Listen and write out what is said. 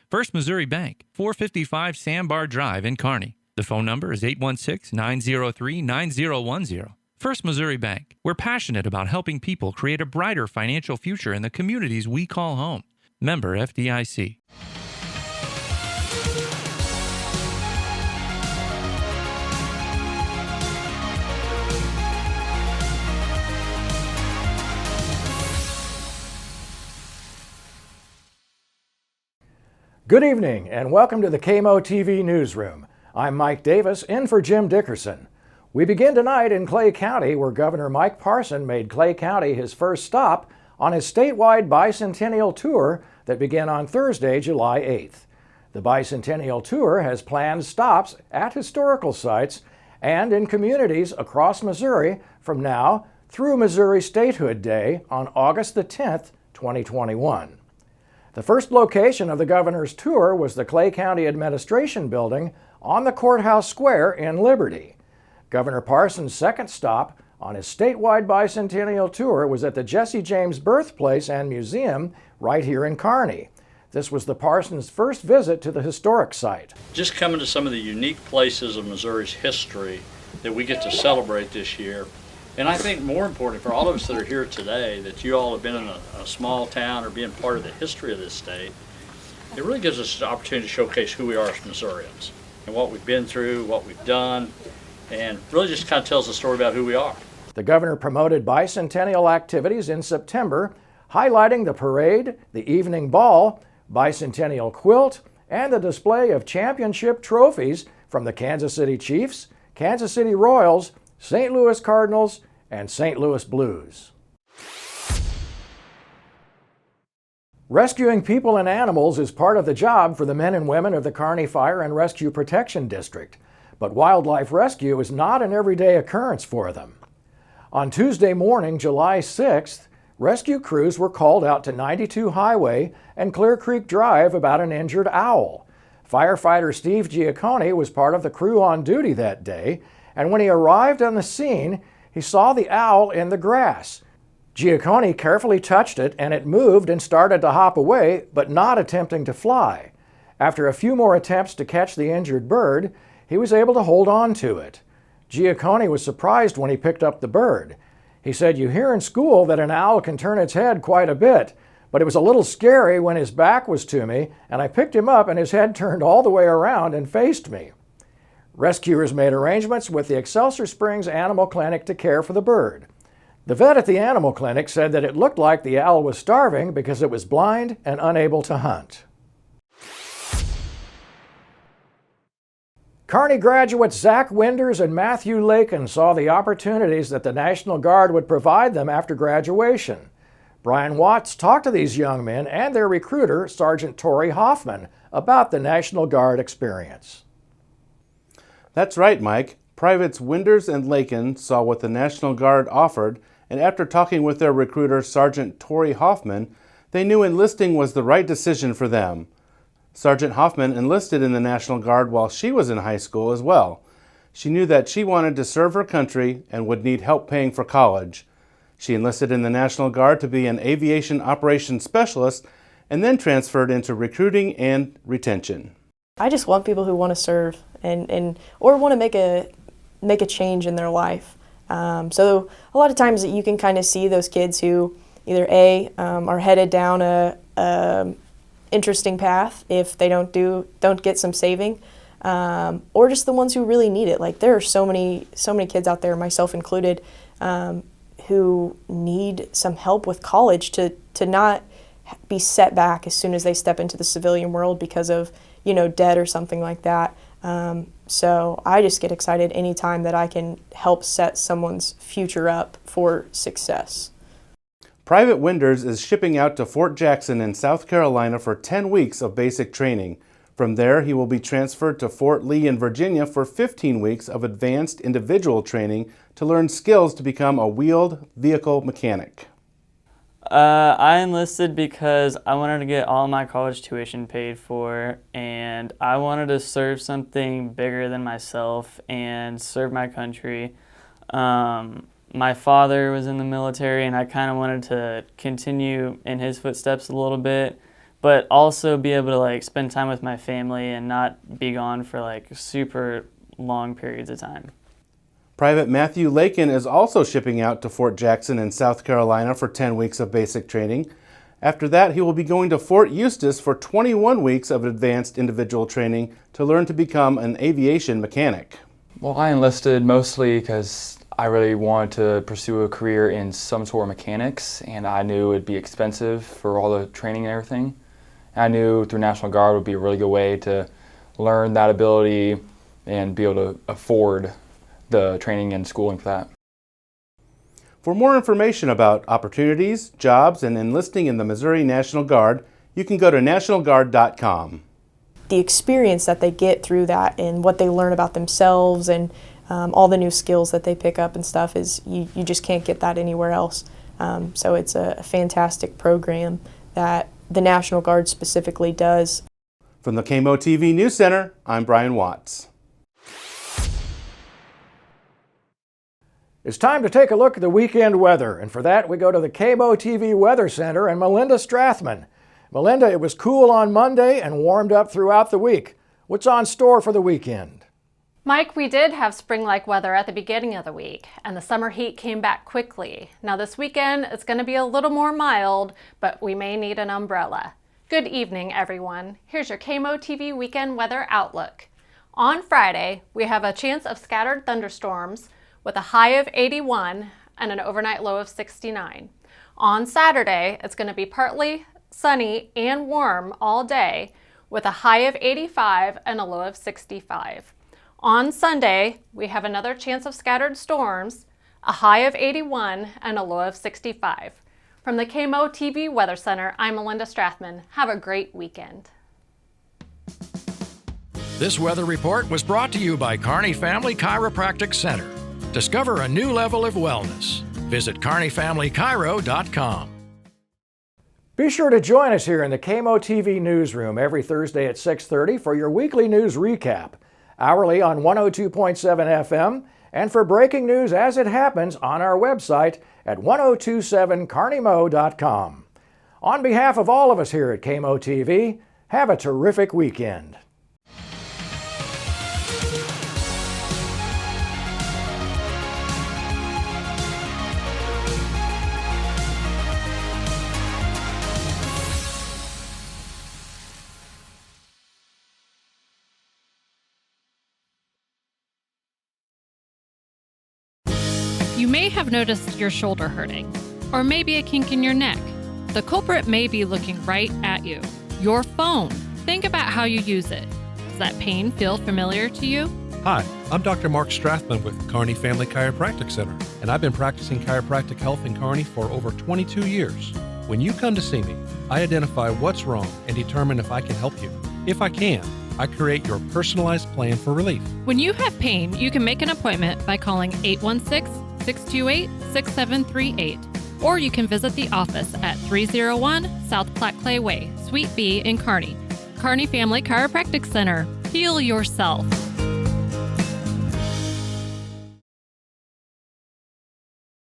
First Missouri Bank, 455 Sandbar Drive in Kearney. The phone number is 816-903-9010. First Missouri Bank. We're passionate about helping people create a brighter financial future in the communities we call home. Member FDIC. Good evening and welcome to the KMO-TV newsroom. I'm Mike Davis, in for Jim Dickerson. We begin tonight in Clay County, where Governor Mike Parson made Clay County his first stop on his statewide bicentennial tour that began on Thursday, July 8th. The bicentennial tour has planned stops at historical sites and in communities across Missouri from now through Missouri Statehood Day on August the 10th, 2021. The first location of the governor's tour was the Clay County Administration Building on the Courthouse Square in Liberty. Governor Parson's second stop on his statewide bicentennial tour was at the Jesse James Birthplace and Museum right here in Kearney. This was the Parson's first visit to the historic site. Just coming to some of the unique places of Missouri's history that we get to celebrate this year. And I think more important for all of us that are here today, that you all have been in a small town or being part of the history of this state, it really gives us an opportunity to showcase who we are as Missourians and what we've been through, what we've done, and really just kind of tells a story about who we are. The governor promoted bicentennial activities in September, highlighting the parade, the evening ball, bicentennial quilt, and the display of championship trophies from the Kansas City Chiefs, Kansas City Royals, St. Louis Cardinals, and St. Louis Blues. Rescuing people and animals is part of the job for the men and women of the Kearney Fire and Rescue Protection District, but wildlife rescue is not an everyday occurrence for them. On Tuesday morning, July 6th, rescue crews were called out to 92 Highway and Clear Creek Drive about an injured owl. Firefighter Steve Giacconi was part of the crew on duty that day, and when he arrived on the scene, he saw the owl in the grass. Giacconi carefully touched it, and it moved and started to hop away, but not attempting to fly. After a few more attempts to catch the injured bird, he was able to hold on to it. Giacconi was surprised when he picked up the bird. He said, "You hear in school that an owl can turn its head quite a bit, but it was a little scary when his back was to me, and I picked him up and his head turned all the way around and faced me." Rescuers made arrangements with the Excelsior Springs Animal Clinic to care for the bird. The vet at the animal clinic said that it looked like the owl was starving because it was blind and unable to hunt. Kearney graduates Zach Winders and Matthew Lakin saw the opportunities that the National Guard would provide them after graduation. Brian Watts talked to these young men and their recruiter, Sergeant Tori Hoffman, about the National Guard experience. That's right, Mike. Privates Winders and Lakin saw what the National Guard offered, and after talking with their recruiter, Sergeant Tori Hoffman, they knew enlisting was the right decision for them. Sergeant Hoffman enlisted in the National Guard while she was in high school as well. She knew that she wanted to serve her country and would need help paying for college. She enlisted in the National Guard to be an aviation operations specialist and then transferred into recruiting and retention. I just want people who want to serve or want to make a change in their life. So a lot of times you can kind of see those kids who either are headed down a interesting path if they don't get some saving, or just the ones who really need it. Like there are so many kids out there, myself included, who need some help with college to not be set back as soon as they step into the civilian world because of debt or something like that. So I just get excited anytime that I can help set someone's future up for success. Private Winders is shipping out to Fort Jackson in South Carolina for 10 weeks of basic training. From there, he will be transferred to Fort Lee in Virginia for 15 weeks of advanced individual training to learn skills to become a wheeled vehicle mechanic. I enlisted because I wanted to get all my college tuition paid for, and I wanted to serve something bigger than myself and serve my country. My father was in the military, and I kind of wanted to continue in his footsteps a little bit, but also be able to like spend time with my family and not be gone for like super long periods of time. Private Matthew Lakin is also shipping out to Fort Jackson in South Carolina for 10 weeks of basic training. After that, he will be going to Fort Eustis for 21 weeks of advanced individual training to learn to become an aviation mechanic. Well, I enlisted mostly because I really wanted to pursue a career in some sort of mechanics, and I knew it'd be expensive for all the training and everything. And I knew through National Guard would be a really good way to learn that ability and be able to afford the training and schooling for that. For more information about opportunities, jobs, and enlisting in the Missouri National Guard, you can go to nationalguard.com. The experience that they get through that and what they learn about themselves and all the new skills that they pick up and stuff is you just can't get that anywhere else. So it's a fantastic program that the National Guard specifically does. From the KMO-TV News Center, I'm Brian Watts. It's time to take a look at the weekend weather, and for that we go to the KMO-TV Weather Center and Melinda Strathman. Melinda, it was cool on Monday and warmed up throughout the week. What's on store for the weekend? Mike, we did have spring-like weather at the beginning of the week, and the summer heat came back quickly. Now this weekend, it's going to be a little more mild, but we may need an umbrella. Good evening, everyone. Here's your KMO-TV weekend weather outlook. On Friday, we have a chance of scattered thunderstorms with a high of 81 and an overnight low of 69. On Saturday, it's going to be partly sunny and warm all day with a high of 85 and a low of 65. On Sunday, we have another chance of scattered storms, a high of 81 and a low of 65. From the KMO-TV Weather Center, I'm Melinda Strathman. Have a great weekend. This weather report was brought to you by Kearney Family Chiropractic Center. Discover a new level of wellness. Visit kearneyfamilychiro.com. Be sure to join us here in the KMO-TV newsroom every Thursday at 6:30 for your weekly news recap, hourly on 102.7 FM, and for breaking news as it happens on our website at 1027carneymo.com. On behalf of all of us here at KMO-TV, have a terrific weekend. You may have noticed your shoulder hurting, or maybe a kink in your neck. The culprit may be looking right at you. Your phone. Think about how you use it. Does that pain feel familiar to you? Hi, I'm Dr. Mark Strathman with Kearney Family Chiropractic Center, and I've been practicing chiropractic health in Kearney for over 22 years. When you come to see me, I identify what's wrong and determine if I can help you. If I can, I create your personalized plan for relief. When you have pain, you can make an appointment by calling 816-628-6738, or you can visit the office at 301 South Platte Clay Way, Suite B in Kearney. Kearney Family Chiropractic Center. Heal yourself.